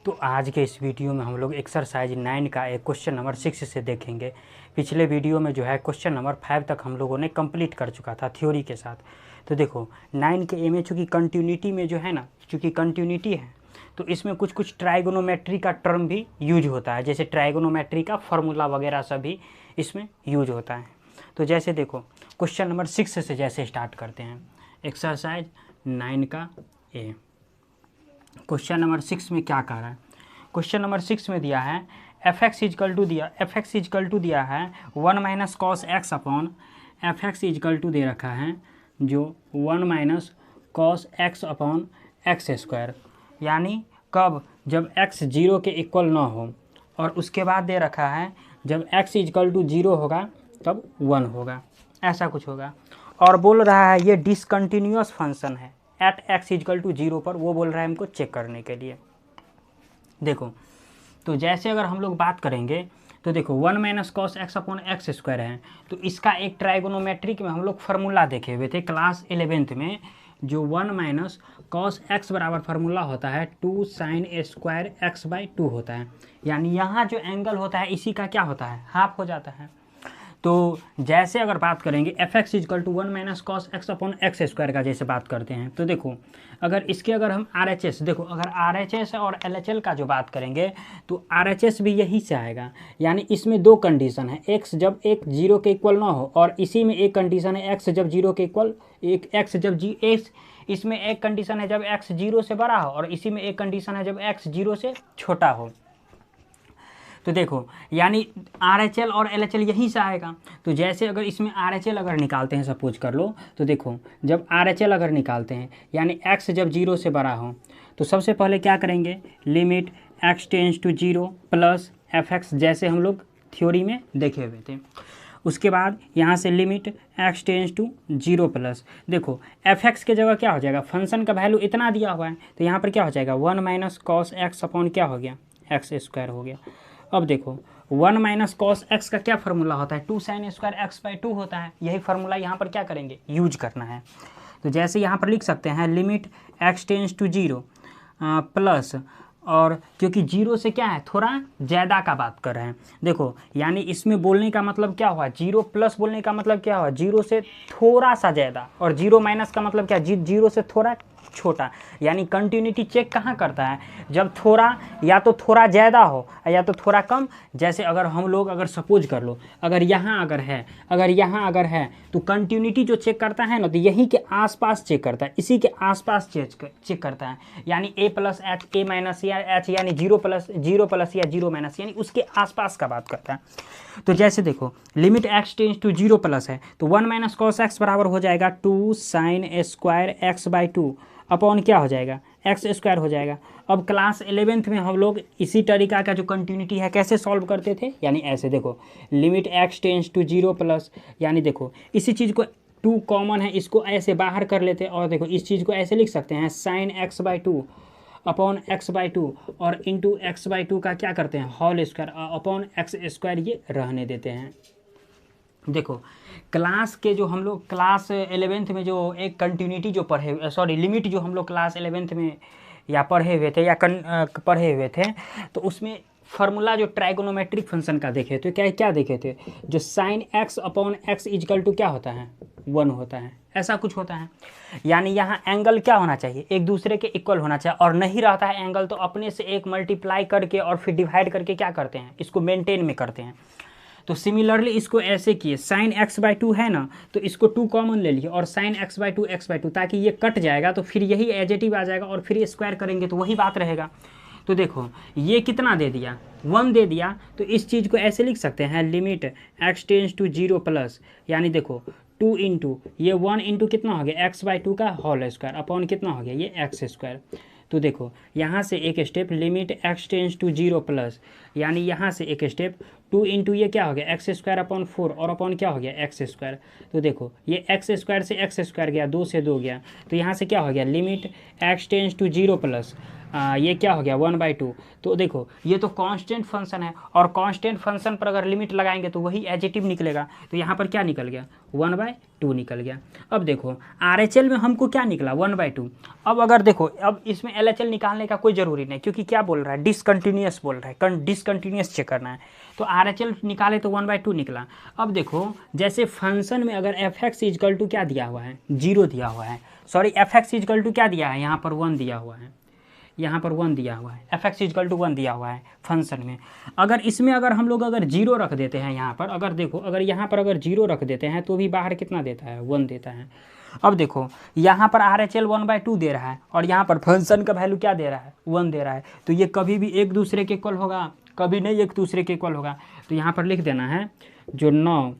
तो आज के इस वीडियो में हम लोग एक्सरसाइज 9 का एक क्वेश्चन नंबर 6 से देखेंगे। पिछले वीडियो में जो है क्वेश्चन नंबर 5 तक हम लोगों ने कंप्लीट कर चुका था थ्योरी के साथ। तो देखो 9 के ए में चूँकि कंटिन्यूटी में जो है ना, चूँकि कंटिन्यूटी है तो इसमें कुछ कुछ ट्राइगोनोमेट्री का टर्म भी यूज होता है, जैसे ट्राइगोनोमेट्री का फॉर्मूला वगैरह सभी इसमें यूज होता है। तो जैसे देखो क्वेश्चन नंबर 6 से जैसे स्टार्ट करते हैं, एक्सरसाइज 9 का ए। क्वेश्चन नंबर 6 में क्या कह रहा है? क्वेश्चन नंबर 6 में दिया है एफ एक्स इजकल टू दिया है 1 minus cos x upon f x is equal to दे रखा है जो 1 minus cos x upon x square, यानी कब? जब x 0 के इक्वल ना हो, और उसके बाद दे रखा है जब x इजकल टू 0 होगा तब 1 होगा, ऐसा कुछ होगा। और बोल रहा है ये डिसकंटिन्यूअस फंक्शन है एट x इजकल टू 0 पर, वो बोल रहा है हमको चेक करने के लिए। देखो तो जैसे अगर हम लोग बात करेंगे तो देखो 1 minus cos x upon x square है, तो इसका एक ट्राइगोनोमेट्रिक में हम लोग फार्मूला देखे हुए थे क्लास 11th में, जो 1 माइनस कॉस एक्स बराबर फार्मूला होता है 2 साइन स्क्वायर एक्स बाई 2 होता है, यानी यहाँ जो एंगल होता है इसी का क्या होता है, हाफ हो जाता है। तो जैसे अगर बात करेंगे f x is equal to 1 minus cos x upon x square का जैसे बात करते हैं, तो देखो अगर इसके अगर हम आर एच एस, देखो अगर आर एच एस और एल एच एल का जो बात करेंगे तो आर एच एस भी यही से आएगा, यानी इसमें दो कंडीशन है, एक्स जब एक 0 के इक्वल ना हो, और इसी में एक कंडीशन है एक्स जब 0 के इक्वल, एक एक्स जब इसमें एक कंडीशन है जब एक्स 0 से बड़ा हो, और इसी में एक कंडीशन है जब एक्स 0 से छोटा हो। तो देखो यानी आर एच एल और एल एच एल यहीं से आएगा। तो जैसे अगर इसमें आर एच एल अगर निकालते हैं, सपोज कर लो, तो देखो जब आर एच एल अगर निकालते हैं यानी एक्स जब 0 से बड़ा हो, तो सबसे पहले क्या करेंगे, limit x tends to 0 plus f x, जैसे हम लोग थ्योरी में देखे हुए थे। उसके बाद यहाँ से limit x tends to 0 plus, देखो एफ एक्स के जगह क्या हो जाएगा, फंक्शन का वैल्यू इतना दिया हुआ है, तो यहाँ पर क्या हो जाएगा 1 माइनस कॉस एक्स अपॉन क्या हो गया, एक्स स्क्वायर हो गया। अब देखो 1 माइनस कॉस एक्स का क्या फार्मूला होता है, 2 साइन स्क्वायर एक्स बाई 2 होता है, यही फार्मूला यहाँ पर क्या करेंगे, यूज करना है। तो जैसे यहाँ पर लिख सकते हैं limit x tends to 0 plus, और क्योंकि 0 से क्या है थोड़ा ज़्यादा का बात कर रहे हैं, देखो यानी इसमें बोलने का मतलब क्या हुआ, 0 प्लस बोलने का मतलब क्या हुआ, 0 से थोड़ा सा ज़्यादा, और 0 माइनस का मतलब क्या, 0 से थोड़ा छोटा। यानी कंटिन्यूटी चेक कहाँ करता है, जब थोड़ा या तो थोड़ा ज़्यादा हो या तो थोड़ा कम। जैसे अगर हम लोग अगर सपोज कर लो अगर यहाँ अगर है तो कंटिन्यूटी जो चेक करता है ना, तो यहीं के आसपास चेक करता है, इसी के आसपास चेक करता है, यानी a plus H, a minus या एच, यानी 0 प्लस या 0 माइनस, यानी उसके आसपास का बात करता है। तो जैसे देखो limit x tends to 0 plus है, तो 1 माइनस कॉस एक्स बराबर हो जाएगा 2 sine square x by 2 upon क्या हो जाएगा, एक्स स्क्वायर हो जाएगा। अब क्लास 11th में हम लोग इसी तरीका का जो कंटिन्यूटी है कैसे सॉल्व करते थे, यानी ऐसे देखो limit x tends to 0 plus, यानी देखो इसी चीज़ को 2 कॉमन है, इसको ऐसे बाहर कर लेते हैं, और देखो इस चीज़ को ऐसे लिख सकते हैं sine x by 2 upon x by 2, और इंटू एक्स बाई 2 का क्या करते हैं whole square upon x square, ये रहने देते हैं। देखो क्लास के जो हम लोग क्लास 11th में जो एक कंटिन्यूटी जो लिमिट जो हम लोग क्लास 11th में या पढ़े हुए थे तो उसमें फार्मूला जो ट्राइगोनोमेट्रिक फंक्शन का देखे थे, क्या देखे थे, जो sine x upon x is equal to क्या होता है, 1 होता है, ऐसा कुछ होता है। यानी यहाँ एंगल क्या होना चाहिए, एक दूसरे के इक्वल होना चाहिए, और नहीं रहता है एंगल तो अपने से एक मल्टीप्लाई करके और फिर डिवाइड करके क्या करते हैं, इसको मेंटेन में करते हैं। तो सिमिलरली इसको ऐसे किए, साइन एक्स बाई 2 है ना, तो इसको 2 कॉमन ले लिए और साइन एक्स बाई 2 ताकि ये कट जाएगा, तो फिर यही एजेटिव आ जाएगा, और फिर ये स्क्वायर करेंगे तो वही बात रहेगा। तो देखो ये कितना दे दिया, 1 दे दिया, तो इस चीज़ को ऐसे लिख सकते हैं limit x tends to 0 plus, यानी देखो 2 इंटू ये 1 इंटू कितना हो गया एक्स बाई 2 का होल स्क्वायर अपॉन कितना हो गया ये एक्स स्क्वायर। तो देखो यहाँ से एक step limit x tends to 0 plus, यानी यहाँ से एक स्टेप 2 इंटू ये क्या हो गया एक्स स्क्वायर अपॉन 4 और अपॉन क्या हो गया एक्स स्क्वायर। तो देखो ये एक्स स्क्वायर से एक्स स्क्वायर गया, 2 से 2 गया, तो यहाँ से क्या हो गया limit x tends to 0 plus ये क्या हो गया 1/2। तो देखो ये तो कांस्टेंट फंक्शन है और कांस्टेंट फंक्शन पर अगर लिमिट लगाएंगे तो वही एडिटिव निकलेगा। तो यहाँ पर क्या निकल गया 1/2 निकल गया। अब देखो RHL में हमको क्या निकला 1/2। अब अगर देखो अब इसमें LHL निकालने का कोई ज़रूरी नहीं, क्योंकि क्या बोल रहा है डिसकंटिन्यूअस बोल रहा है, डिसकंटिन्यूअस चेक करना है। तो RHL निकाले तो 1/2 निकला। अब देखो जैसे फंक्शन में अगर fx इजकल टू क्या दिया हुआ है 0 दिया हुआ है, सॉरी fx इजकल टू क्या दिया है यहाँ पर 1 दिया हुआ है, यहाँ पर 1 दिया हुआ है, fx इजकल टू 1 दिया हुआ है फंक्शन में। अगर इसमें अगर हम लोग अगर 0 रख देते हैं यहाँ पर, अगर देखो अगर यहाँ पर अगर 0 रख देते हैं तो भी बाहर कितना देता है 1 देता है। अब देखो यहाँ पर RHL 1/2 दे रहा है और यहाँ पर फंक्शन का वैल्यू क्या दे रहा है 1 दे रहा है। तो ये कभी भी एक दूसरे के इक्वल होगा, कभी नहीं एक दूसरे के इक्वल होगा। तो यहाँ पर लिख देना है जो 9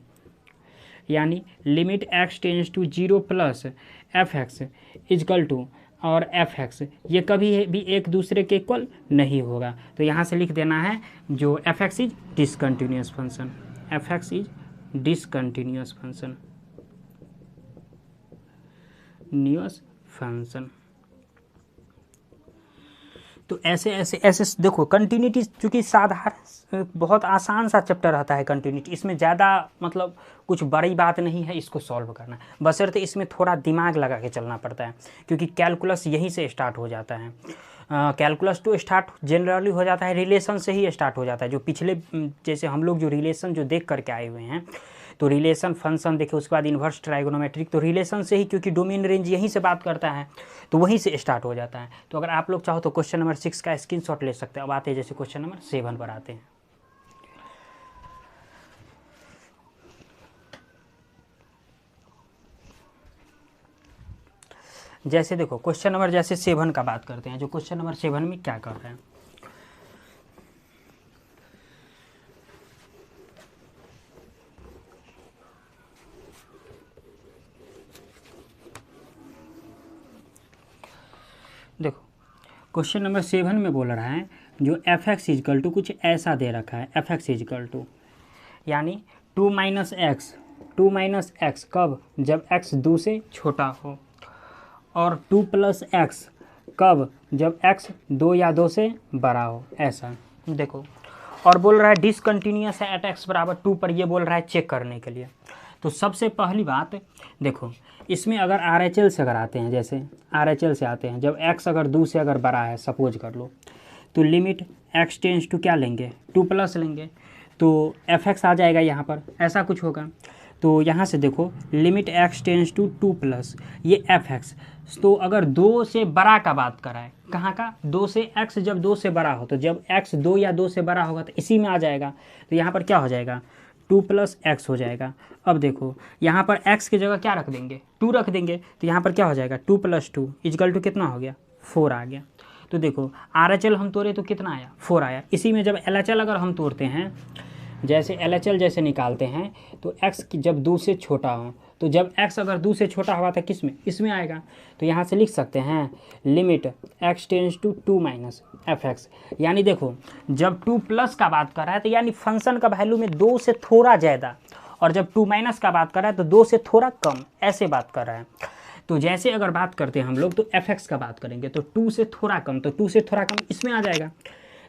यानी limit x tends to 0 plus fx is equal to और fx ये कभी भी एक दूसरे के इक्वल नहीं होगा। तो यहाँ से लिख देना है जो fx is discontinuous function, fx is discontinuous function, न्यूअस फंक्शन। तो ऐसे देखो कंटिन्यूटी चूँकि साधारण बहुत आसान सा चैप्टर रहता है कंटिन्यूटी, इसमें ज़्यादा मतलब कुछ बड़ी बात नहीं है इसको सॉल्व करना, बशर्ते इसमें थोड़ा दिमाग लगा के चलना पड़ता है, क्योंकि कैलकुलस यहीं से स्टार्ट हो जाता है। कैलकुलस तो स्टार्ट जनरली हो जाता है रिलेशन से ही स्टार्ट हो जाता है। जो पिछले जैसे हम लोग जो रिलेशन जो देख करके आए हुए हैं, तो रिलेशन फंक्शन देखे, उसके बाद इन्वर्स ट्राइगोनोमेट्रिक, तो रिलेशन से ही, क्योंकि डोमेन रेंज यहीं से बात करता है तो वहीं से स्टार्ट हो जाता है। तो अगर आप लोग चाहो तो क्वेश्चन नंबर 6 का स्क्रीनशॉट ले सकते हैं। अब आते हैं जैसे क्वेश्चन नंबर 7 पर आते हैं। जैसे देखो क्वेश्चन नंबर जैसे 7 का बात करते हैं, जो क्वेश्चन नंबर 7 में क्या कर रहे हैं। देखो क्वेश्चन नंबर 7 में बोल रहा है जो fx इजकल टू कुछ ऐसा दे रखा है, fx इजकल टू यानी 2 माइनस एक्स कब, जब x 2 से छोटा हो, और 2 प्लस एक्स कब, जब x 2 या 2 से बड़ा हो, ऐसा देखो। और बोल रहा है डिसकंटिन्यूअस है एट x बराबर 2 पर, ये बोल रहा है चेक करने के लिए। तो सबसे पहली बात देखो इसमें अगर RHL से अगर आते हैं, जैसे RHL से आते हैं, जब x अगर 2 से अगर बड़ा है सपोज कर लो, तो लिमिट x टेंस टू क्या लेंगे 2 प्लस लेंगे, तो fx आ जाएगा यहाँ पर, ऐसा कुछ होगा। तो यहाँ से देखो limit x tends to 2 plus ये fx, तो अगर 2 से बड़ा का बात कराए, कहाँ का 2 से x, जब 2 से बड़ा हो, तो जब x 2 या 2 से बड़ा होगा तो इसी में आ जाएगा। तो यहाँ पर क्या हो जाएगा 2 प्लस एक्स हो जाएगा। अब देखो यहाँ पर x की जगह क्या रख देंगे 2 रख देंगे, तो यहाँ पर क्या हो जाएगा 2 प्लस 2 इजकल टू कितना हो गया 4 आ गया। तो देखो RHL हम तोड़े तो कितना आया 4 आया। इसी में जब LHL अगर हम तोड़ते हैं, जैसे LHL जैसे निकालते हैं, तो x की जब 2 से छोटा हो, तो जब x अगर 2 से छोटा हुआ था किस में, इसमें आएगा। तो यहाँ से लिख सकते हैं limit x tends to 2 minus fx, यानी देखो जब 2 प्लस का बात कर रहा है तो यानी फंक्शन का वैल्यू में 2 से थोड़ा ज़्यादा, और जब 2 माइनस का बात कर रहा है तो 2 से थोड़ा कम, ऐसे बात कर रहा है। तो जैसे अगर बात करते हैं हम लोग तो fx का बात करेंगे तो 2 से थोड़ा कम, तो 2 से थोड़ा कम इसमें आ जाएगा।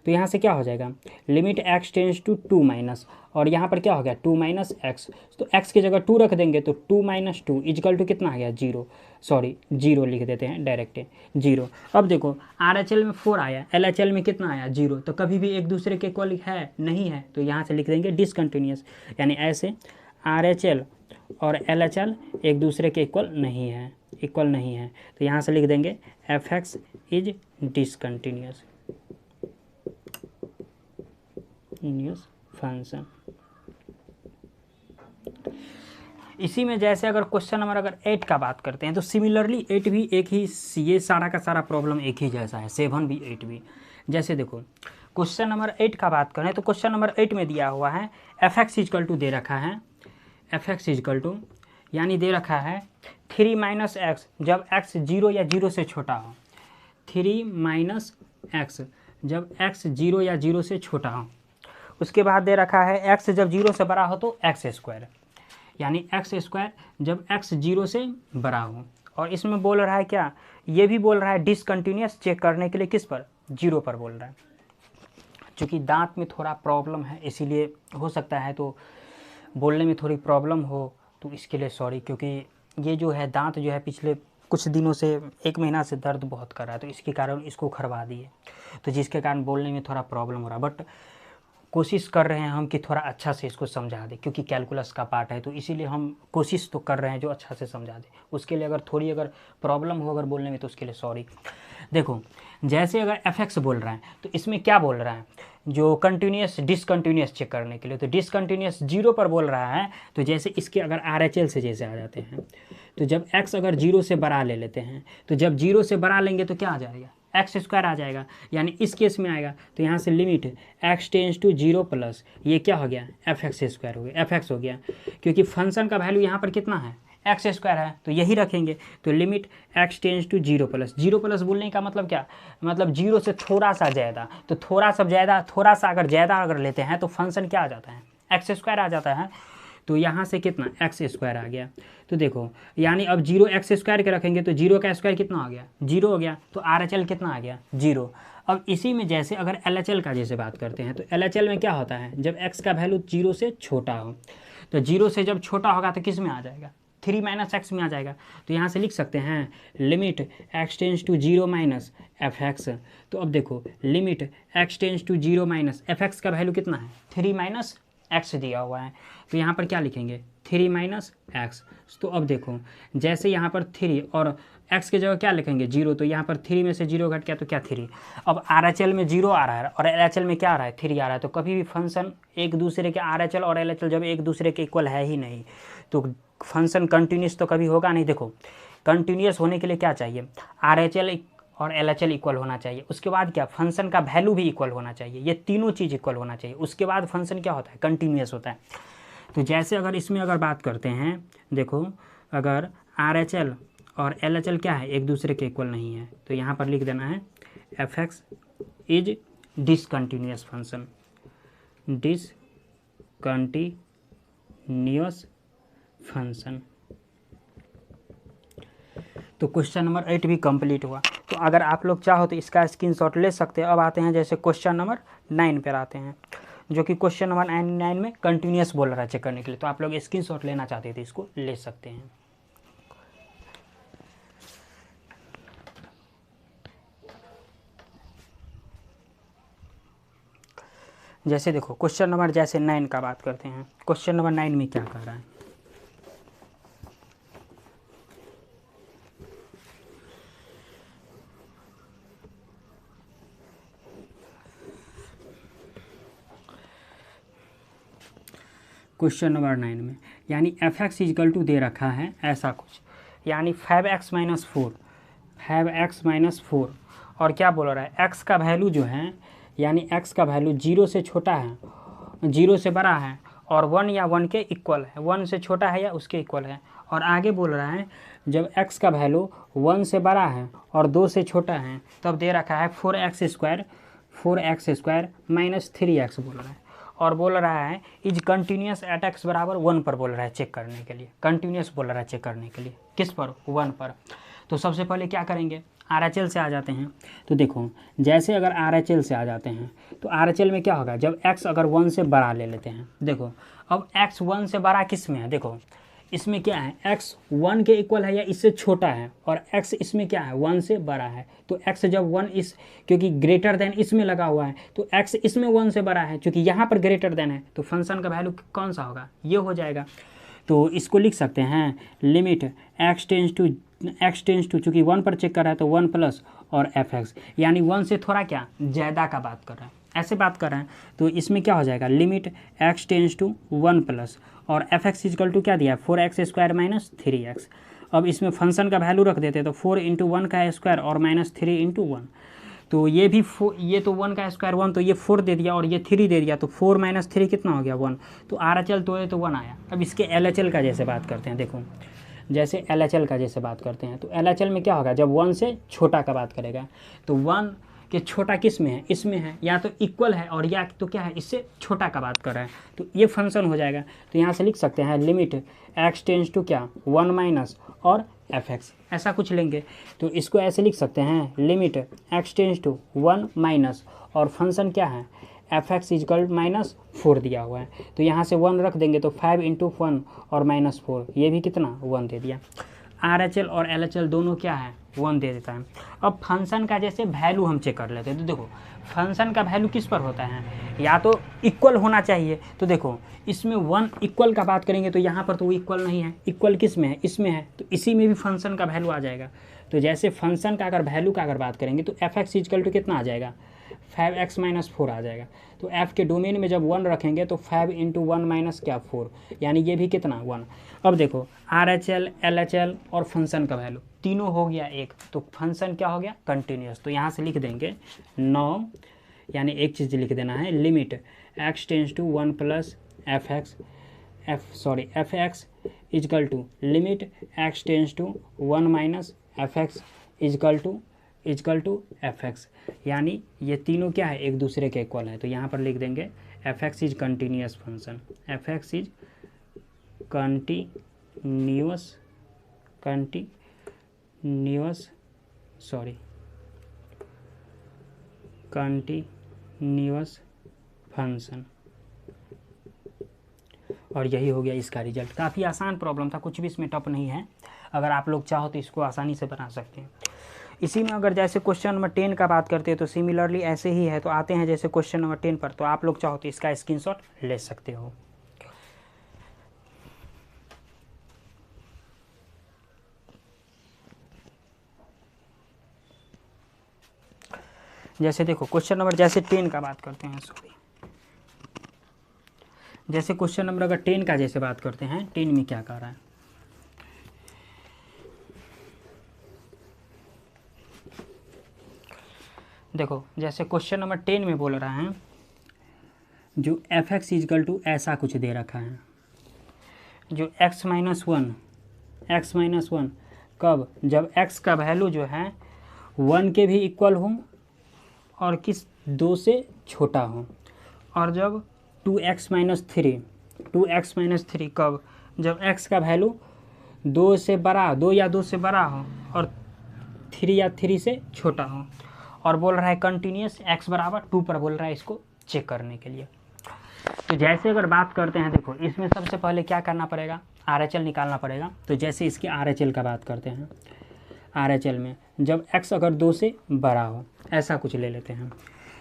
तो यहाँ से क्या हो जाएगा limit x tends to 2 minus, और यहाँ पर क्या हो गया 2 माइनस एक्स, तो x की जगह 2 रख देंगे, तो 2 माइनस 2 इजकल टू कितना आ गया 0, सॉरी 0 लिख देते हैं डायरेक्ट 0। अब देखो RHL में 4 आया, LHL में कितना आया 0, तो कभी भी एक दूसरे के इक्वल है नहीं है, तो यहाँ से लिख देंगे डिसकंटिन्यूअस, यानी ऐसे RHL और LHL एक दूसरे के इक्वल नहीं है, तो यहाँ से लिख देंगे fx इज डिसकंटिन्यूअस फंक्शन। इसी में जैसे अगर क्वेश्चन नंबर अगर 8 का बात करते हैं, तो सिमिलरली 8 भी एक ही, ये सारा का सारा प्रॉब्लम एक ही जैसा है, 7 भी 8 भी। जैसे देखो क्वेश्चन नंबर 8 का बात करें तो क्वेश्चन नंबर 8 में दिया हुआ है fx इजकल टू दे रखा है, fx इजकल टू यानी दे रखा है 3 माइनस एक्स जब x 0 या 0 से छोटा हो, 3 माइनस एक्स जब x 0 या 0 से छोटा हो। उसके बाद दे रखा है एक्स जब 0 से बड़ा हो तो एक्स स्क्वायर, यानी एक्स स्क्वायर जब एक्स 0 से बड़ा हो। और इसमें बोल रहा है क्या, ये भी बोल रहा है डिसकंटिन्यूअस चेक करने के लिए किस पर, 0 पर बोल रहा है। चूँकि दांत में थोड़ा प्रॉब्लम है इसीलिए हो सकता है तो बोलने में थोड़ी प्रॉब्लम हो, तो इसके लिए सॉरी, क्योंकि ये जो है दांत जो है पिछले कुछ दिनों से 1 महीना से दर्द बहुत कर रहा है, तो इसके कारण इसको खरवा दिए, तो जिसके कारण बोलने में थोड़ा प्रॉब्लम हो रहा है। बट कोशिश कर रहे हैं हम कि थोड़ा अच्छा से इसको समझा दें, क्योंकि कैलकुलस का पार्ट है, तो इसीलिए हम कोशिश तो कर रहे हैं जो अच्छा से समझा दें। उसके लिए अगर थोड़ी अगर प्रॉब्लम हो अगर बोलने में तो उसके लिए सॉरी। देखो जैसे अगर fx बोल रहा है तो इसमें क्या बोल रहा है, जो कंटिन्यूस डिसकंटिन्यूस चेक करने के लिए, तो डिसकंटिन्यूस 0 पर बोल रहा है। तो जैसे इसके अगर RHL से जैसे आ जाते हैं, तो जब x अगर 0 से बड़ा ले लेते हैं, तो जब 0 से बड़ा लेंगे तो क्या आ जाएगा, एक्स स्क्वायर आ जाएगा, यानी इस केस में आएगा। तो यहाँ से limit x tends to 0 plus ये क्या हो गया, fx स्क्वायर हो गया, fx हो गया, क्योंकि फंक्शन का वैल्यू यहाँ पर कितना है, एक्स स्क्वायर है, तो यही रखेंगे। तो limit x tends to 0 plus, 0 plus बोलने का मतलब क्या, मतलब 0 से थोड़ा सा ज़्यादा, तो थोड़ा सा अगर ज़्यादा अगर लेते हैं तो फंक्शन क्या आ जाता है, एक्स स्क्वायर आ जाता है। तो यहाँ से कितना एक्स स्क्वायर आ गया। तो देखो यानी अब 0 एक्स स्क्वायर के रखेंगे तो 0 का स्क्वायर कितना हो गया, 0 हो गया, तो RHL कितना आ गया, 0। अब इसी में जैसे अगर LHL का जैसे बात करते हैं, तो LHL में क्या होता है, जब x का वैल्यू 0 से छोटा हो, तो 0 से जब छोटा होगा तो किस में आ जाएगा, 3 - x में आ जाएगा। तो यहाँ से लिख सकते हैं limit x tends to 0 minus fx। तो अब देखो limit x tends to 0 minus fx का वैल्यू कितना है, 3 - x दिया हुआ है, तो यहाँ पर क्या लिखेंगे, 3 - x। तो अब देखो जैसे यहाँ पर 3 और x की जगह क्या लिखेंगे, 0, तो यहाँ पर 3 में से 0 घट गया तो क्या 3। अब RHL में 0 आ रहा है और LHL में क्या आ रहा है, 3 आ रहा है, तो कभी भी फंक्शन एक दूसरे के RHL और LHL जब एक दूसरे के इक्वल है ही नहीं, तो फंक्शन कंटिन्यूस तो कभी होगा नहीं। देखो कंटिन्यूस होने के लिए क्या चाहिए, RHL और LHL इक्वल होना चाहिए, उसके बाद क्या, फंक्शन का वैल्यू भी इक्वल होना चाहिए, ये तीनों चीज़ इक्वल होना चाहिए, उसके बाद फंक्शन क्या होता है, कंटिन्यूस होता है। तो जैसे अगर इसमें अगर बात करते हैं, देखो अगर RHL और LHL क्या है, एक दूसरे के इक्वल नहीं है, तो यहाँ पर लिख देना है fx is discontinuous function, discontinuous function. तो क्वेश्चन नंबर 8 भी कंप्लीट हुआ। तो अगर आप लोग चाहो तो इसका स्क्रीनशॉट ले सकते हैं। अब आते हैं जैसे क्वेश्चन नंबर 9 पर आते हैं, जो कि क्वेश्चन नंबर 9 में कंटिन्यूस बोल रहा है चेक करने के लिए। तो आप लोग स्क्रीनशॉट लेना चाहते थे इसको ले सकते हैं। जैसे देखो क्वेश्चन नंबर जैसे 9 का बात करते हैं, क्वेश्चन नंबर 9 में क्या कर रहा है, क्वेश्चन नंबर 9 में यानी fx इक्वल टू दे रखा है ऐसा कुछ, यानी 5x - 4 और क्या बोल रहा है, x का वैल्यू जो है, यानी x का वैल्यू 0 से छोटा है, 0 से बड़ा है और 1 या 1 के इक्वल है, 1 से छोटा है या उसके इक्वल है। और आगे बोल रहा है जब x का वैल्यू 1 से बड़ा है और 2 से छोटा है, तब दे रखा है 4x स्क्वायर माइनस 3x बोल रहा है। और बोल रहा है इज कंटिन्यूस एट x बराबर 1 पर बोल रहा है चेक करने के लिए, कंटिन्यूस बोल रहा है चेक करने के लिए, किस पर, 1 पर। तो सबसे पहले क्या करेंगे, RHL से आ जाते हैं। तो देखो जैसे अगर RHL से आ जाते हैं तो RHL में क्या होगा, जब x अगर 1 से बड़ा ले लेते हैं, देखो अब x 1 से बड़ा किस में है, देखो इसमें क्या है, x 1 के इक्वल है या इससे छोटा है, और x इसमें क्या है, 1 से बड़ा है। तो x जब 1 इस, क्योंकि ग्रेटर देन इसमें लगा हुआ है, तो x इसमें 1 से बड़ा है, क्योंकि यहाँ पर ग्रेटर देन है, तो फंक्शन का वैल्यू कौन सा होगा, ये हो जाएगा। तो इसको लिख सकते हैं लिमिट x टेंस टू चूँकि 1 पर चेक कर रहा है तो 1 प्लस और fx, यानी 1 से थोड़ा क्या ज़्यादा का बात कर रहा है, ऐसे बात कर रहे हैं। तो इसमें क्या हो जाएगा, limit x tends to 1 plus और fx इक्वल टू क्या दिया, 4x स्क्वायर माइनस 3x। अब इसमें फंक्शन का वैल्यू रख देते हैं, तो 4 × 1 का स्क्वायर और माइनस 3 × 1, तो ये भी ये तो 1 का स्क्वायर 1, तो ये 4 दे दिया और ये 3 दे दिया, तो 4 - 3 कितना हो गया, 1। तो RHL तो ये तो 1 आया। अब इसके LHL का जैसे बात करते हैं, देखो जैसे LHL का जैसे बात करते हैं, तो LHL में क्या होगा, जब 1 से छोटा का बात करेगा, तो 1 कि छोटा किस में है, इसमें है, या तो इक्वल है और या तो क्या है इससे छोटा का बात कर रहे हैं, तो ये फंक्शन हो जाएगा। तो यहाँ से लिख सकते हैं लिमिट x टेंस टू क्या 1 माइनस और fx, ऐसा कुछ लेंगे। तो इसको ऐसे लिख सकते हैं limit x tends to 1 minus और फंक्शन क्या है fx इजकल -4 दिया हुआ है, तो यहाँ से 1 रख देंगे तो 5 × 1 और -4, ये भी कितना 1 दे दिया। RHL और LHL दोनों क्या है 1 दे देता है। अब फंक्शन का जैसे वैल्यू हम चेक कर लेते हैं, तो देखो फंक्शन का वैल्यू किस पर होता है, या तो इक्वल होना चाहिए, तो देखो इसमें 1 इक्वल का बात करेंगे तो यहाँ पर तो वो इक्वल नहीं है, इक्वल किस में है, इसमें है, तो इसी में भी फंक्शन का वैल्यू आ जाएगा। तो जैसे फंक्शन का अगर वैल्यू का अगर बात करेंगे तो fx इजकल टू कितना आ जाएगा 5x - 4 आ जाएगा। तो f के डोमेन में जब 1 रखेंगे तो 5 × 1 माइनस क्या 4, यानी ये भी कितना 1। अब देखो RHL LHL और फंक्शन का वैल्यू तीनों हो गया एक, तो फंक्शन क्या हो गया कंटिन्यूस। तो यहाँ से लिख देंगे 9, यानी एक चीज़ लिख देना है limit x tends to 1 plus fx is equal to limit x tends to 1 minus fx is equal to fx, यानी ये तीनों क्या है एक दूसरे के इक्वल है। तो यहाँ पर लिख देंगे fx is continuous function, fx is continuous function. और यही हो गया इसका रिजल्ट। काफ़ी आसान प्रॉब्लम था, कुछ भी इसमें टफ नहीं है, अगर आप लोग चाहो तो इसको आसानी से बना सकते हैं। इसी में अगर जैसे क्वेश्चन नंबर 10 का बात करते हैं तो सिमिलरली ऐसे ही है। तो आते हैं जैसे क्वेश्चन नंबर 10 पर, तो आप लोग चाहो तो इसका स्क्रीनशॉट ले सकते हो। जैसे देखो क्वेश्चन नंबर जैसे 10 का बात करते हैं, जैसे क्वेश्चन नंबर अगर 10 का जैसे बात करते हैं, 10 में क्या कर रहा है, देखो जैसे क्वेश्चन नंबर 10 में बोल रहा है जो fx इजकल टू ऐसा कुछ दे रखा है, जो x - 1 कब, जब x का वैल्यू जो है 1 के भी इक्वल हो और किस 2 से छोटा हो, और जब 2x - 3 कब, जब x का वैल्यू 2 से बड़ा, 2 या 2 से बड़ा हो और 3 या 3 से छोटा हो, और बोल रहा है कंटिन्यूस x बराबर 2 पर बोल रहा है इसको चेक करने के लिए। तो जैसे अगर बात करते हैं, देखो इसमें सबसे पहले क्या करना पड़ेगा, RHL निकालना पड़ेगा। तो जैसे इसकी RHL का बात करते हैं, RHL में जब x अगर 2 से बड़ा हो, ऐसा कुछ ले लेते हैं,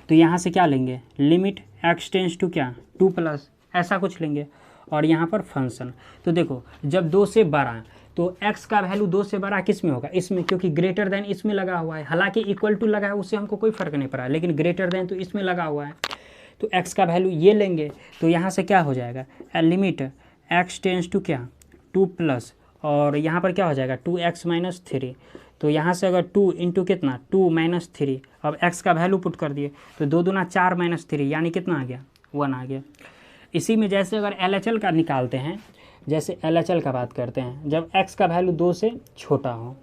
तो यहाँ से क्या लेंगे लिमिट x टेंस टू क्या 2 प्लस ऐसा कुछ लेंगे, और यहाँ पर फंक्शन। तो देखो जब 2 से बड़ा, तो x का वैल्यू 2 से बड़ा किस में होगा, इसमें, क्योंकि ग्रेटर देन इसमें लगा हुआ है, हालांकि इक्वल टू लगा है उससे हमको कोई फ़र्क नहीं पड़ा, लेकिन ग्रेटर देन तो इसमें लगा हुआ है, तो x का वैल्यू ये लेंगे। तो यहाँ से क्या हो जाएगा लिमिट x टेंस टू क्या 2 प्लस, और यहाँ पर क्या हो जाएगा 2x - 3। तो यहाँ से अगर 2 × कितना 2 - 3, अब x का वैल्यू पुट कर दिए तो 2 दूना 4 - 3, यानी कितना आ गया 1 आ गया। इसी में जैसे अगर LHL का निकालते हैं, जैसे LHL का बात करते हैं, जब x का वैल्यू 2 से छोटा हो,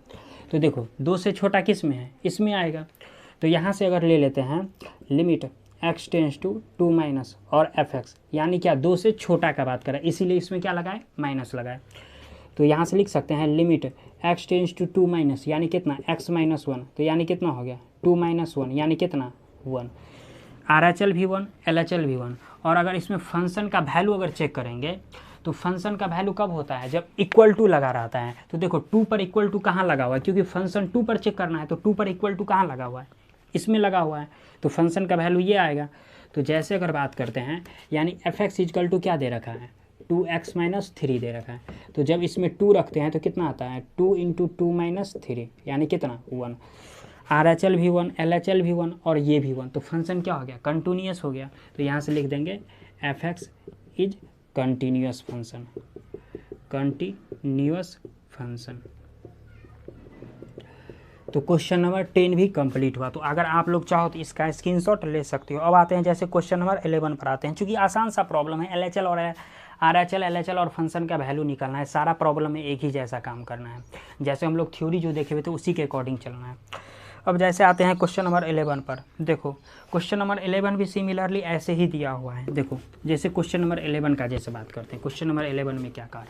तो देखो 2 से छोटा किस में है, इसमें आएगा। तो यहाँ से अगर ले लेते हैं limit x tends to 2 minus और fx, यानी क्या 2 से छोटा का बात करें, इसीलिए इसमें क्या लगाए माइनस लगाए। तो यहाँ से लिख सकते हैं limit x tends to 2 minus, यानी कितना x - 1, तो यानी कितना हो गया 2 - 1, यानी कितना 1। RHL भी 1, LHL भी 1। और अगर इसमें फंक्शन का वैल्यू अगर चेक करेंगे, तो फंक्शन का वैल्यू कब होता है, जब इक्वल टू लगा रहता है। तो देखो 2 पर इक्वल टू कहाँ लगा हुआ है, क्योंकि फंक्शन 2 पर चेक करना है, तो 2 पर इक्वल टू कहाँ लगा हुआ है, इसमें लगा हुआ है, तो फंक्शन का वैल्यू ये आएगा। तो जैसे अगर बात करते हैं, यानी fx इजकल टू क्या दे रखा है 2x - 3 दे रखा है, तो जब इसमें 2 रखते हैं तो कितना आता है 2 × 2 - 3, यानी कितना 1। RHL भी 1, LHL भी 1 और ये भी 1, तो फंक्शन क्या हो गया कंटिन्यूअस हो गया। तो यहाँ से लिख देंगे fx is continuous function, continuous function. तो क्वेश्चन नंबर 10 भी कंप्लीट हुआ। तो अगर आप लोग चाहो तो इसका स्क्रीनशॉट ले सकते हो। अब आते हैं जैसे क्वेश्चन नंबर 11 पर आते हैं, चूँकि आसान सा प्रॉब्लम है, LHL और RHL LHL और फंक्शन का वैल्यू निकालना है, सारा प्रॉब्लम में एक ही जैसा काम करना है, जैसे हम लोग थ्योरी जो देखे हुए थे उसी के अकॉर्डिंग चलना है। अब जैसे आते हैं क्वेश्चन नंबर 11 पर। देखो क्वेश्चन नंबर 11 भी सिमिलरली ऐसे ही दिया हुआ है। देखो जैसे क्वेश्चन नंबर 11 का जैसे बात करते हैं, क्वेश्चन नंबर 11 में क्या कहा है।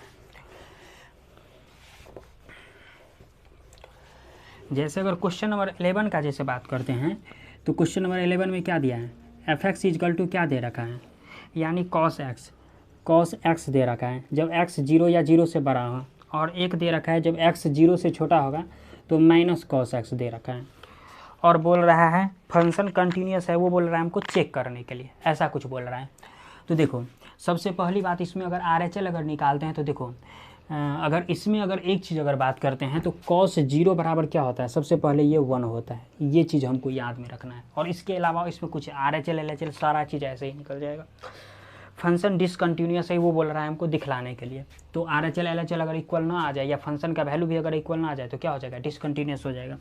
जैसे अगर क्वेश्चन नंबर 11 का जैसे बात करते हैं तो क्वेश्चन नंबर 11 में क्या दिया है, एफ एक्स इजकल टू क्या दे रखा है, यानी कॉस एक्स दे रखा है जब एक्स 0 या 0 से बड़ा हो, और एक दे रखा है जब एक्स 0 से छोटा होगा तो माइनस कॉस एक्स दे रखा है। और बोल रहा है फंक्शन कंटिन्यूस है, वो बोल रहा है हमको चेक करने के लिए, ऐसा कुछ बोल रहा है। तो देखो सबसे पहली बात इसमें अगर RHL अगर निकालते हैं तो देखो अगर इसमें अगर एक चीज़ अगर बात करते हैं तो cos 0 बराबर क्या होता है, सबसे पहले ये 1 होता है, ये चीज़ हमको याद में रखना है। और इसके अलावा इसमें कुछ RHL LHL सारा चीज़ ऐसे ही निकल जाएगा। फंक्शन डिसकंटिन्यूस है वो बोल रहा है हमको दिखलाने के लिए, तो RHL LHL अगर इक्वल ना आ जाए या फंक्शन का वैल्यू भी अगर इक्वल ना आ जाए तो क्या हो जाएगा, डिसकंटिन्यूस हो जाएगा।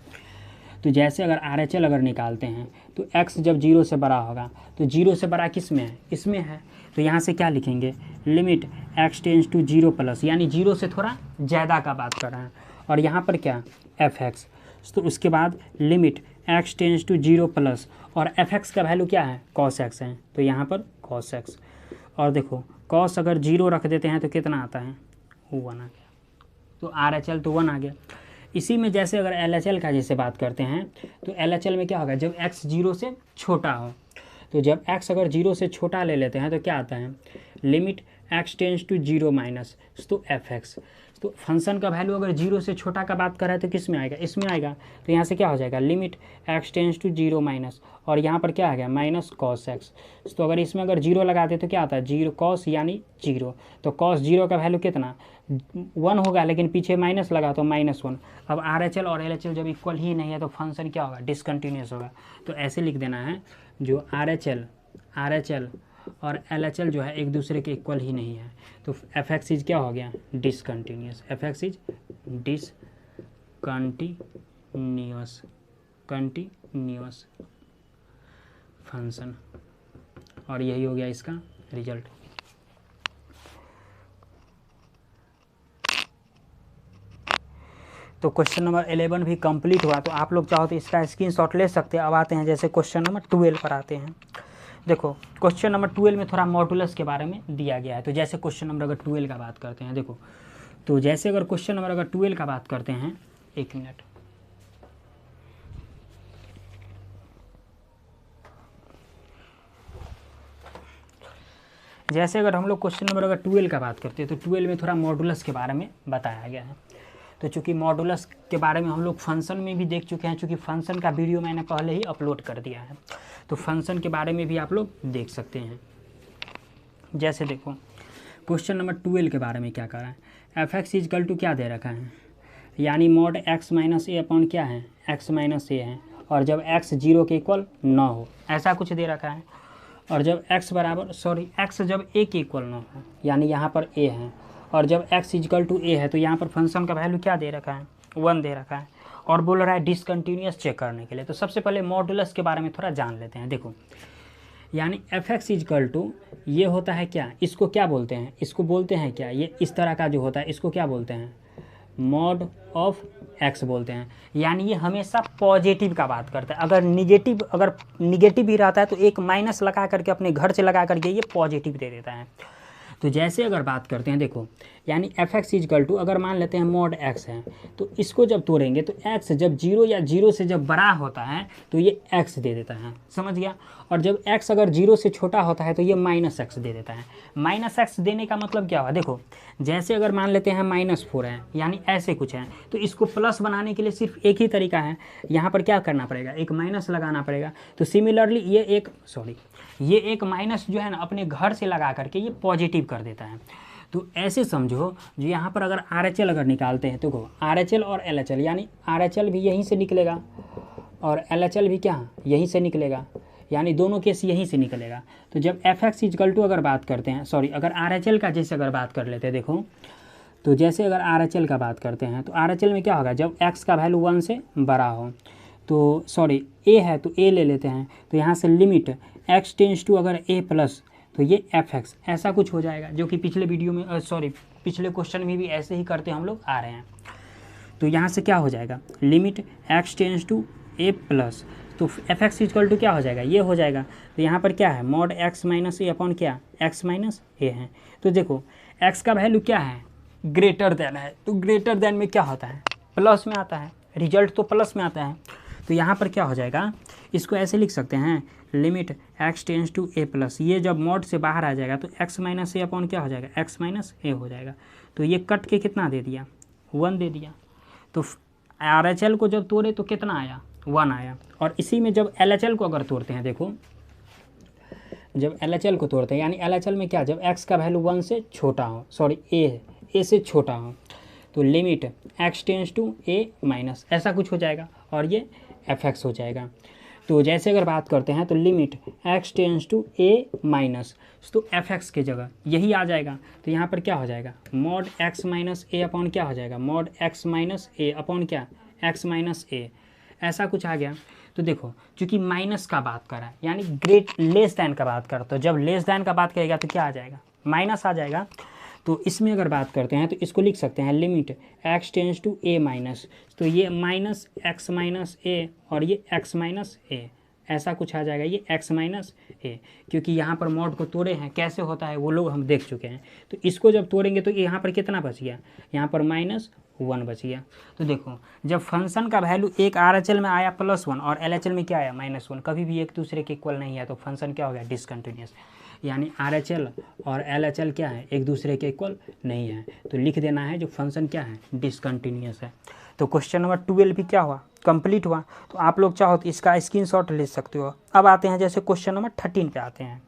तो जैसे अगर RHL अगर निकालते हैं तो x जब 0 से बड़ा होगा तो 0 से बड़ा किस में है, इसमें है, तो यहाँ से क्या लिखेंगे, limit x tends to 0 plus, यानी 0 से थोड़ा ज़्यादा का बात कर रहे हैं, और यहाँ पर क्या fx, तो उसके बाद limit x tends to 0 plus, और fx का वैल्यू क्या है, cos x है, तो यहाँ पर cos x। और देखो cos अगर 0 रख देते हैं तो कितना आता है, 1 आ गया, तो RHL तो 1 आ गया। इसी में जैसे अगर LHL का जैसे बात करते हैं तो LHL में क्या होगा, जब x 0 से छोटा हो, तो जब x अगर 0 से छोटा ले लेते हैं तो क्या आता है, limit x tends to 0 minus, तो fx, तो फंक्शन का वैल्यू अगर 0 से छोटा का बात कर रहा है तो किस में आएगा, इसमें आएगा, तो यहाँ से क्या हो जाएगा, limit x tends to 0 minus, और यहाँ पर क्या आ गया, माइनस कॉस एक्स। तो अगर इसमें अगर 0 लगाते तो क्या आता है, 0 कॉस यानी 0, तो कॉस 0 का वैल्यू कितना 1 होगा, लेकिन पीछे माइनस लगा तो -1। अब RHL और LHL जब इक्वल ही नहीं है तो फंक्शन क्या होगा, डिसकंटिन्यूस होगा। तो ऐसे लिख देना है, जो RHL और LHL जो है एक दूसरे के इक्वल ही नहीं है, तो fx इज क्या हो गया, discontinuous, fx is continuous function, और यही हो गया इसका रिजल्ट। तो क्वेश्चन नंबर 11 भी कंप्लीट हुआ। तो आप लोग चाहो तो इसका स्क्रीनशॉट ले सकते हैं। अब आते हैं जैसे क्वेश्चन नंबर 12 पर आते हैं। देखो क्वेश्चन नंबर 12 में थोड़ा मॉडुलस के बारे में दिया गया है। तो जैसे क्वेश्चन नंबर अगर 12 का बात करते हैं, देखो तो जैसे अगर क्वेश्चन नंबर अगर 12 का बात करते हैं, 1 मिनट, जैसे अगर हम लोग क्वेश्चन नंबर अगर 12 का बात करते हैं तो 12 में थोड़ा मॉडुलस के बारे में बताया गया है। तो चूँकि मॉडुलस के बारे में हम लोग फंक्शन में भी देख चुके हैं, चूँकि फंक्शन का वीडियो मैंने पहले ही अपलोड कर दिया है, तो फंक्शन के बारे में भी आप लोग देख सकते हैं। जैसे देखो क्वेश्चन नंबर 12 के बारे में क्या कर रहा है, fx इजकल टू क्या दे रखा है, यानी मॉड x माइनस ए अपॉन क्या है, x माइनस ए है, और जब x 0 के इक्वल न हो, ऐसा कुछ दे रखा है। और जब x जब a के इक्वल न हो, यानी यहाँ पर a है, और जब x इजकल टू a है तो यहाँ पर फंक्शन का वैल्यू क्या दे रखा है, 1 दे रखा है, और बोल रहा है डिसकंटिन्यूअस चेक करने के लिए। तो सबसे पहले मॉडुलस के बारे में थोड़ा जान लेते हैं। देखो यानी fx इजकल टू ये होता है क्या, इसको क्या बोलते हैं, इसको बोलते हैं क्या, ये इस तरह का जो होता है इसको क्या बोलते हैं, मॉड ऑफ x बोलते हैं। यानी ये हमेशा पॉजिटिव का बात करता है। अगर निगेटिव भी रहता है तो एक माइनस लगा करके अपने घर से लगा करके ये पॉजिटिव दे देता है। तो जैसे अगर बात करते हैं, देखो यानी fx इजकल टू अगर मान लेते हैं मॉड x है, तो इसको जब तोड़ेंगे तो x जब 0 या 0 से जब बड़ा होता है तो ये x दे देता है, समझ गया। और जब x अगर 0 से छोटा होता है तो ये -x दे देता है। -x देने का मतलब क्या हुआ, देखो जैसे अगर मान लेते हैं -4 है, यानी ऐसे कुछ है, तो इसको प्लस बनाने के लिए सिर्फ एक ही तरीका है, यहाँ पर क्या करना पड़ेगा, एक माइनस लगाना पड़ेगा। तो सिमिलरली ये एक माइनस जो है ना अपने घर से लगा करके ये पॉजिटिव कर देता है। तो ऐसे समझो जो यहाँ पर अगर RHL अगर निकालते हैं तो RHL और LHL, यानी RHL भी यहीं से निकलेगा और LHL भी क्या यहीं से निकलेगा, यानी दोनों केस यहीं से निकलेगा। तो जब fx इजकल टू अगर बात करते हैं, अगर RHL का जैसे अगर बात कर लेते हैं, देखो तो जैसे अगर RHL का बात करते हैं तो RHL में क्या होगा, जब x का वैल्यू 1 से बड़ा हो, तो a है तो a ले लेते हैं, तो यहाँ से लिमिट x टेंस टू अगर a प्लस, तो ये fx ऐसा कुछ हो जाएगा, जो कि पिछले वीडियो में पिछले क्वेश्चन में भी ऐसे ही करते हम लोग आ रहे हैं। तो यहाँ से क्या हो जाएगा, limit x tends to a plus, तो एफ एक्स इजकल टू क्या हो जाएगा, ये हो जाएगा। तो यहाँ पर क्या है, मॉड एक्स माइनस ए अपॉन क्या, एक्स माइनस ए है। तो देखो एक्स का वैल्यू क्या है, ग्रेटर देन है, तो ग्रेटर देन में क्या होता है, प्लस में आता है, रिजल्ट तो प्लस में आता है। तो यहाँ पर क्या हो जाएगा, इसको ऐसे लिख सकते हैं, limit x tends to a plus, ये जब मॉड से बाहर आ जाएगा तो एक्स माइनस ए अपॉन क्या हो जाएगा, एक्स माइनस ए हो जाएगा। तो ये कट के कितना दे दिया, 1 दे दिया। तो आर एच एल को जब तोड़े तो कितना आया, 1 आया। और इसी में जब एल एच एल को अगर तोड़ते हैं, देखो जब एल एच एल को तोड़ते हैं, यानी एल एच एल में क्या, जब एक्स का वैल्यू 1 से छोटा हो, सॉरी ए से छोटा हो, तो limit x tends to a minus ऐसा कुछ हो जाएगा, और ये एफ एक्स हो जाएगा। तो जैसे अगर बात करते हैं तो limit x tends to a minus, तो एफ एक्स की जगह यही आ जाएगा। तो यहाँ पर क्या हो जाएगा, मॉड एक्स माइनस ए अपॉन क्या हो जाएगा, मॉड एक्स माइनस ए अपॉन क्या, एक्स माइनस ए, ऐसा कुछ आ गया। तो देखो चूंकि माइनस का बात कर रहा है, यानी ग्रेट लेस दैन का बात कर, तो जब लेस दैन का बात करेगा तो क्या आ जाएगा, माइनस आ जाएगा। तो इसमें अगर बात करते हैं तो इसको लिख सकते हैं limit x tends to a minus, तो ये माइनस एक्स माइनस ए और ये एक्स माइनस ए, ऐसा कुछ आ जाएगा, ये एक्स माइनस ए, क्योंकि यहाँ पर मॉड को तोड़े हैं, कैसे होता है वो लोग हम देख चुके हैं। तो इसको जब तोड़ेंगे तो यहाँ पर कितना बच गया, यहाँ पर -1 बच गया। तो देखो जब फंक्शन का वैल्यू एक आर एच एल में आया +1 और एल एच एल में क्या आया -1, कभी भी एक दूसरे के इक्वल नहीं है, तो फंक्शन क्या हो गया, डिसकंटिन्यूस, यानी आर एच एल और एल एच एल क्या है, एक दूसरे के इक्वल नहीं है। तो लिख देना है जो फंक्शन क्या है, डिसकंटिन्यूस है। तो क्वेश्चन नंबर 12 भी क्या हुआ, कंप्लीट हुआ। तो आप लोग चाहो तो इसका स्क्रीनशॉट ले सकते हो। अब आते हैं जैसे क्वेश्चन नंबर 13 पे आते हैं।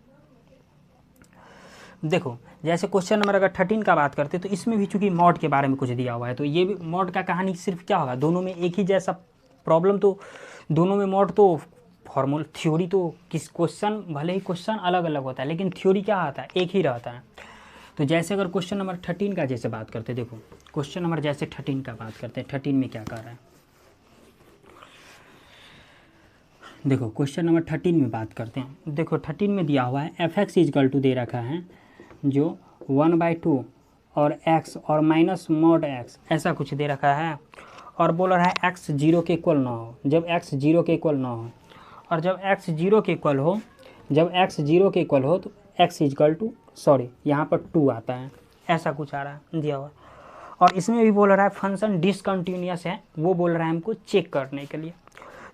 देखो जैसे क्वेश्चन नंबर अगर 13 का बात करते हैं तो इसमें भी चूंकि मॉड के बारे में कुछ दिया हुआ है, तो ये भी मॉड का कहानी सिर्फ क्या होगा, दोनों में एक ही जैसा प्रॉब्लम, तो दोनों में मॉड तो फॉर्मूल थ्योरी तो किस क्वेश्चन भले ही क्वेश्चन अलग अलग होता है, लेकिन थ्योरी क्या आता है, एक ही रहता है। तो जैसे अगर क्वेश्चन नंबर 13 का जैसे बात करते हैं, देखो क्वेश्चन नंबर जैसे 13 का बात करते हैं, 13 में क्या कर रहा है, देखो क्वेश्चन नंबर 13 में बात करते हैं। देखो 13 में दिया हुआ है एफ एक्स इजकल टू दे रखा है जो 1/2 और x और माइनस मॉड x ऐसा कुछ दे रखा है, और बोल रहा है x 0 के इक्वल ना हो, जब x 0 के इक्वल ना हो, और जब x 0 के इक्वल हो, जब x 0 के इक्वल हो तो x इजकल टू, सॉरी यहाँ पर 2 आता है, ऐसा कुछ आ रहा है दिया हुआ। और इसमें भी बोल रहा है फंक्शन डिसकंटिन्यूस है, वो बोल रहा है हमको चेक करने के लिए।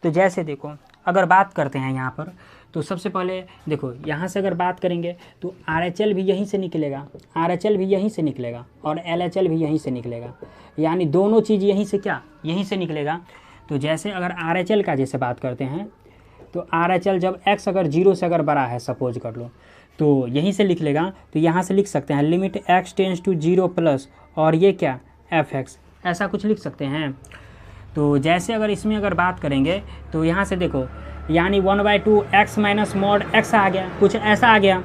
तो जैसे देखो अगर बात करते हैं यहाँ पर, तो सबसे पहले देखो यहाँ से अगर बात करेंगे तो आर एच एल भी यहीं से निकलेगा, आर एच एल भी यहीं से निकलेगा, और एल एच एल भी यहीं से निकलेगा, यानी दोनों चीज़ यहीं से क्या, यहीं से निकलेगा। तो जैसे अगर आर एच एल का जैसे बात करते हैं, तो आर एच एल जब एक्स अगर 0 से अगर बड़ा है सपोज कर लो, तो यहीं से लिख लेगा। तो यहाँ से लिख सकते हैं limit x tends to 0 plus, और ये क्या एफ एक्स, ऐसा कुछ लिख सकते हैं। तो जैसे अगर इसमें अगर बात करेंगे तो यहाँ से देखो, यानी 1/2 x माइनस मॉड x आ गया, कुछ ऐसा आ गया।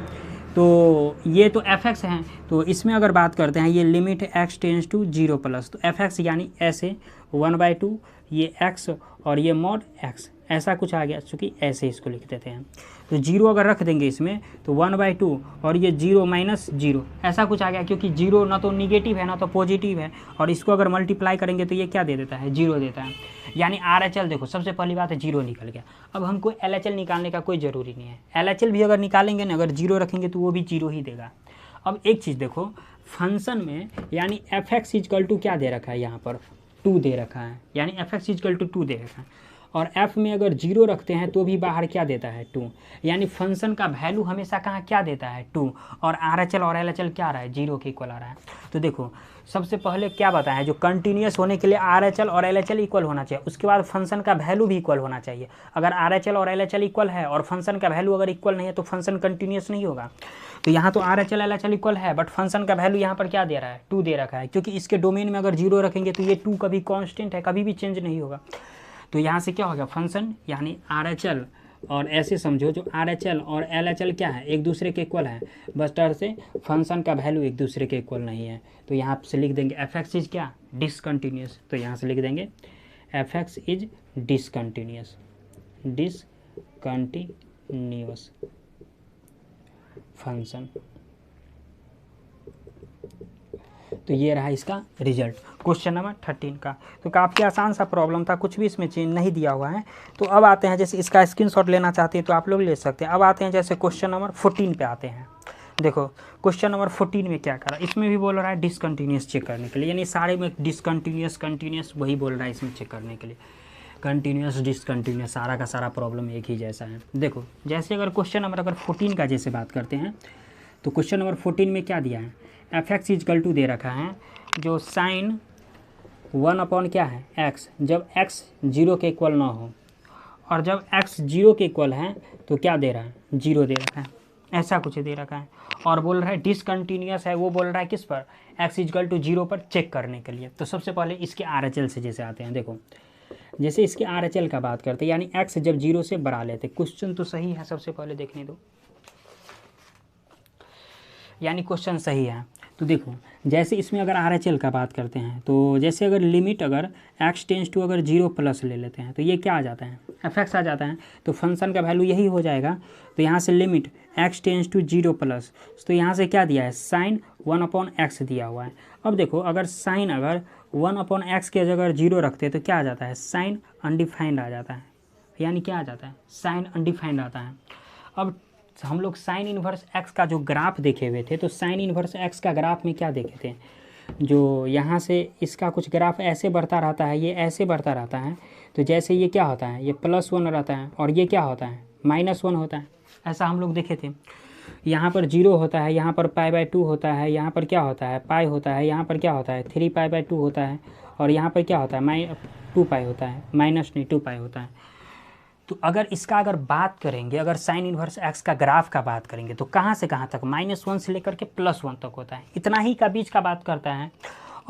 तो ये तो एफ एक्स हैं, तो इसमें अगर बात करते हैं ये limit x tends to 0 plus, तो एफ एक्स यानी ऐसे 1/2 ये x और ये मॉड x, ऐसा कुछ आ गया, चूँकि ऐसे इसको लिख देते हैं। तो 0 अगर रख देंगे इसमें तो 1/2 और ये 0 माइनस 0 ऐसा कुछ आ गया, क्योंकि 0 ना तो निगेटिव है ना तो पॉजिटिव है, और इसको अगर मल्टीप्लाई करेंगे तो ये क्या दे देता है, 0 देता है। यानी आर एच एल देखो सबसे पहली बात है 0 निकल गया। अब हमको एल एच एल निकालने का कोई ज़रूरी नहीं है, एल एच एल भी अगर निकालेंगे ना, अगर 0 रखेंगे तो वो भी 0 ही देगा। अब एक चीज़ देखो फंक्शन में, यानी एफ एक्स इजकल टू क्या दे रखा है, यहाँ पर 2 दे रखा है, यानी एफ एक्स इजकल टू 2 दे रखा है, और f में अगर 0 रखते हैं तो भी बाहर क्या देता है 2, यानी फंक्शन का वैल्यू हमेशा कहाँ क्या देता है 2, और आर एच एल और एल एच एल क्या आ रहा है 0 के इक्वल आ रहा है। तो देखो सबसे पहले क्या बताएं, जो कंटिन्यूस होने के लिए आर एच एल और एल एच एल इक्वल होना चाहिए, उसके बाद फंक्शन का वैल्यू भी इक्वल होना चाहिए। अगर आर एच एल और एल एच एल इक्वल है और फंक्शन का वैल्यू अगर इक्वल नहीं है तो फंक्शन कंटिन्यूस नहीं होगा। तो यहाँ तो R H L L H L equal है, बट फंक्शन का वैल्यू यहाँ पर क्या दे रहा है 2 दे रखा है, क्योंकि इसके डोमेन में अगर 0 रखेंगे तो ये 2 कभी कॉन्स्टेंट है, कभी भी चेंज नहीं होगा। तो यहाँ से क्या होगा फंक्शन, यानी आर एच एल, और ऐसे समझो जो आर एच एल और एल एच एल क्या है एक दूसरे के इक्वल है, बस डर से फंक्शन का वैल्यू एक दूसरे के इक्वल नहीं है। तो यहाँ से लिख देंगे एफ एक्स इज क्या, डिसकंटिन्यूस। तो यहाँ से लिख देंगे F x is discontinuous, discontinuous function. तो तो ये रहा इसका रिजल्ट क्वेश्चन नंबर 13 का। तो काफ़ी आसान सा प्रॉब्लम था, कुछ भी इसमें चेंज नहीं दिया हुआ है। तो अब आते हैं, जैसे इसका स्क्रीनशॉट लेना चाहते हैं तो आप लोग ले सकते हैं। अब आते हैं जैसे क्वेश्चन नंबर 14 पे आते हैं। देखो क्वेश्चन नंबर 14 में क्या करा, इसमें भी बोल रहा है डिसकंटिन्यूस चेक करने के लिए, यानी सारे में डिसकंटिन्यूस कंटिन्यूस वही बोल रहा है इसमें चेक करने के लिए। कंटिन्यूस डिसकंटिन्यूस सारा का सारा प्रॉब्लम एक ही जैसा है। देखो जैसे अगर क्वेश्चन नंबर अगर 14 का जैसे बात करते हैं तो क्वेश्चन नंबर 14 में क्या दिया है, एफ एक्स इजकल टू दे रखा है जो साइन 1 अपॉन क्या है एक्स, जब एक्स 0 के इक्वल ना हो, और जब एक्स 0 के इक्वल है तो क्या दे रहा है 0 दे रखा है, ऐसा कुछ दे रखा है। और बोल रहा है डिसकंटिन्यूस है, वो बोल रहा है किस पर, एक्स इजकल टू 0 पर चेक करने के लिए। तो सबसे पहले इसके RHL से जैसे आते हैं। देखो जैसे इसके RHL का बात करते हैं, यानी एक्स जब 0 से बढ़ा लेते, क्वेश्चन तो सही है, सबसे पहले देखने दो, यानी क्वेश्चन सही है। तो देखो जैसे इसमें अगर RHL का बात करते हैं तो जैसे अगर लिमिट अगर x टेंस टू अगर 0 प्लस ले लेते हैं तो ये क्या आ जाता है fx आ जाता है, तो फंक्शन का वैल्यू यही हो जाएगा। तो यहाँ से limit x tends to 0 plus, तो यहाँ से क्या दिया है साइन 1 अपॉन एक्स दिया हुआ है। अब देखो अगर साइन अगर 1 अपॉन एक्स के जगह 0 रखते हैं तो क्या आ जाता है साइन अनडिफाइंड आ जाता है, यानी क्या आ जाता है साइन अनडिफाइंड आता है। अब हम लोग साइन इन्वर्स एक्स का जो ग्राफ देखे हुए थे, तो साइन इन्वर्स एक्स का ग्राफ में क्या देखे थे, जो यहाँ से इसका कुछ ग्राफ ऐसे बढ़ता रहता है, ये ऐसे बढ़ता रहता है। तो जैसे ये क्या होता है, ये +1 रहता है और ये क्या होता है -1 होता है, ऐसा हम लोग देखे थे। यहाँ पर 0 होता है, यहाँ पर π/2 होता है, यहाँ पर क्या होता है पाई होता है, यहाँ पर क्या होता है 3π/2 होता है, और यहाँ पर क्या होता है 2π होता है, माइनस नहीं 2π होता है। तो अगर इसका अगर बात करेंगे, अगर साइन इन्वर्स एक्स का ग्राफ का बात करेंगे तो कहाँ से कहाँ तक -1 से लेकर के +1 तक होता है, इतना ही का बीच का बात करता है।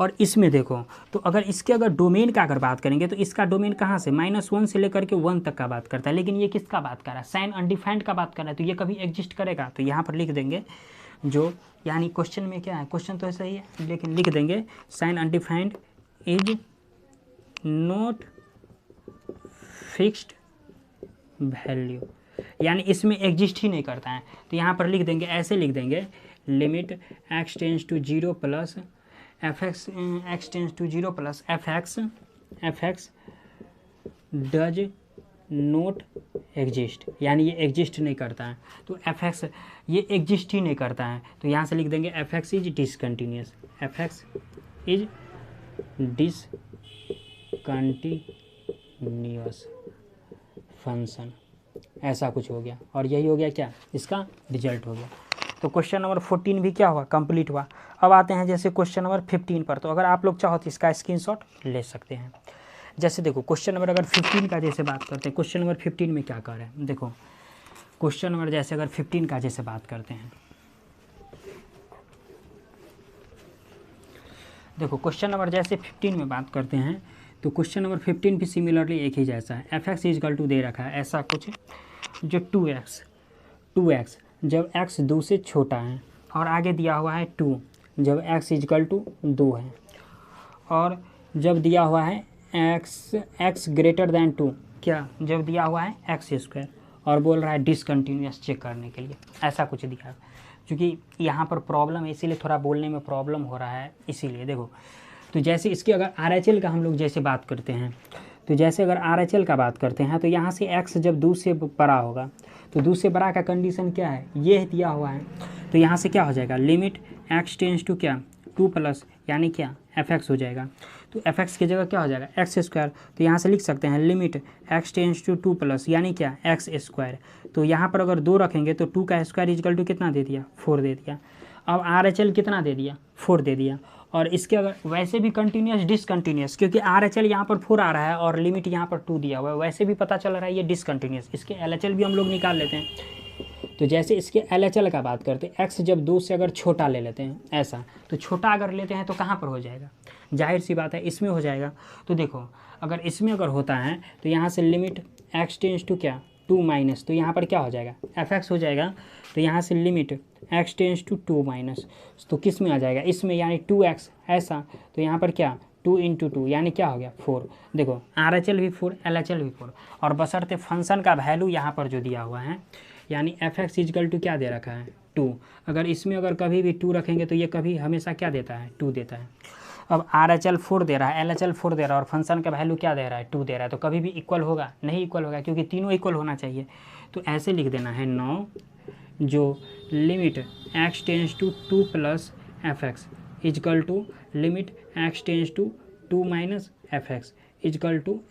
और इसमें देखो तो अगर इसके अगर डोमेन का अगर बात करेंगे तो इसका डोमेन कहाँ से -1 से लेकर के 1 तक का बात करता है, लेकिन ये किसका बात कर रहा है साइन अनडिफाइंड का बात कर रहा है, तो ये कभी एग्जिस्ट करेगा। तो यहाँ पर लिख देंगे जो, यानी क्वेश्चन में क्या है, क्वेश्चन तो ऐसा ही है लेकिन लिख देंगे sign undefined is not fixed value, यानी इसमें एग्जिस्ट ही नहीं करता है। तो यहाँ पर लिख देंगे, ऐसे लिख देंगे limit x tends to 0 plus fx x tends to 0 plus fx does not exist, यानी ये एग्जिस्ट नहीं करता है। तो fx ये एग्जिस्ट ही नहीं करता है, तो यहाँ से लिख देंगे fx is discontinuous, fx is discontinuous function, ऐसा कुछ हो गया। और यही हो गया क्या इसका रिजल्ट हो गया। तो क्वेश्चन नंबर 14 भी क्या हुआ कंप्लीट हुआ। अब आते हैं जैसे क्वेश्चन नंबर 15 पर। तो अगर आप लोग चाहो तो इसका स्क्रीनशॉट ले सकते हैं। जैसे देखो क्वेश्चन नंबर अगर 15 का जैसे बात करते हैं, क्वेश्चन नंबर 15 में क्या कर रहे हैं, देखो क्वेश्चन नंबर जैसे अगर 15 का जैसे बात करते हैं, देखो क्वेश्चन नंबर जैसे 15 में बात करते हैं तो क्वेश्चन नंबर 15 भी सिमिलरली एक ही जैसा है। fx इजकल टू दे रखा है ऐसा कुछ जो 2x जब x 2 से छोटा है, और आगे दिया हुआ है 2 जब x इजकल टू 2 है, और जब दिया हुआ है x ग्रेटर दैन 2 क्या, जब दिया हुआ है x², और बोल रहा है डिसकंटिन्यूस चेक करने के लिए, ऐसा कुछ दिया है। क्योंकि यहाँ पर प्रॉब्लम है इसीलिए थोड़ा बोलने में प्रॉब्लम हो रहा है, इसीलिए देखो। तो जैसे इसकी अगर RHL का हम लोग जैसे बात करते हैं, तो जैसे अगर RHL का बात करते हैं तो यहाँ से x जब 2 से बड़ा होगा, तो 2 से बड़ा का कंडीशन क्या है ये दिया हुआ है। तो यहाँ से क्या हो जाएगा लिमिट x टेंस टू क्या 2 प्लस, यानी क्या fx हो जाएगा। तो fx की जगह क्या हो जाएगा x²। तो यहाँ से लिख सकते हैं limit x tends to 2 plus, यानी क्या x²। तो यहाँ पर अगर 2 रखेंगे तो 2 का स्क्वायर इजकल टू कितना दे दिया 4 दे दिया। अब RHL कितना दे दिया 4 दे दिया। और इसके अगर वैसे भी कंटिन्यूस डिसकंटिन्यूस, क्योंकि RHL यहाँ पर 4 आ रहा है और लिमिट यहाँ पर 2 दिया हुआ है, वैसे भी पता चल रहा है ये डिसकंटिन्यूस। इसके LHL भी हम लोग निकाल लेते हैं। तो जैसे इसके LHL का बात करते हैं, x जब 2 से अगर छोटा ले लेते हैं ऐसा, तो छोटा अगर लेते हैं तो कहाँ पर हो जाएगा, जाहिर सी बात है इसमें हो जाएगा। तो देखो अगर इसमें अगर होता है तो यहाँ से लिमिट x टेंस टू क्या 2 माइनस, तो यहाँ पर क्या हो जाएगा fx हो जाएगा। तो यहाँ से limit x tends to 2 minus, तो किस में आ जाएगा इसमें, यानी 2x ऐसा। तो यहाँ पर क्या 2 × 2 यानी क्या हो गया 4। देखो RHL भी 4 LHL भी 4, और बशर्ते फंक्शन का वैल्यू यहाँ पर जो दिया हुआ है, यानी fx इजकल टू क्या दे रखा है 2। अगर इसमें अगर कभी भी 2 रखेंगे तो ये कभी हमेशा क्या देता है, 2 देता है। अब RHL 4 दे रहा है, LHL 4 दे रहा है और फंक्शन का वैल्यू क्या दे रहा है, 2 दे रहा है, तो कभी भी इक्वल होगा नहीं, इक्वल होगा क्योंकि तीनों इक्वल होना चाहिए। तो ऐसे लिख देना है 9 जो limit x tends to 2 plus fx is equal to limit x tends to 2 minus fx is equal to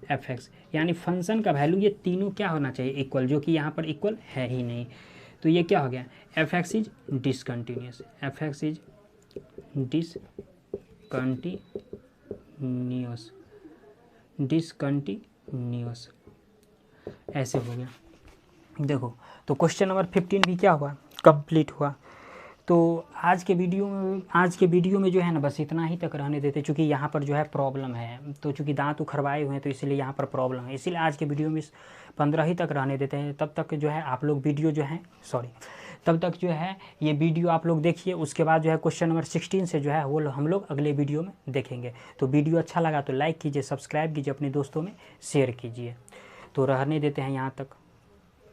fx, यानी फंक्शन का वैल्यू ये तीनों क्या होना चाहिए, इक्वल, जो कि यहाँ पर इक्वल है ही नहीं। तो ये क्या हो गया, fx is discontinuous, fx is discontinuous ऐसे हो गया। देखो तो क्वेश्चन नंबर 15 भी क्या हुआ, कंप्लीट हुआ। तो आज के वीडियो में जो है ना बस इतना ही तक रहने देते, चूँकि यहाँ पर जो है प्रॉब्लम है, तो चूँकि दांत उखरवाए हुए हैं तो इसलिए यहाँ पर प्रॉब्लम है, इसीलिए आज के वीडियो में 15 ही तक रहने देते हैं। तब तक जो है आप लोग वीडियो जो है तब तक जो है ये वीडियो आप लोग देखिए, उसके बाद जो है क्वेश्चन नंबर 16 से जो है वो हम लोग अगले वीडियो में देखेंगे। तो वीडियो अच्छा लगा तो लाइक कीजिए, सब्सक्राइब कीजिए, अपने दोस्तों में शेयर कीजिए। तो रहने देते हैं यहाँ तक।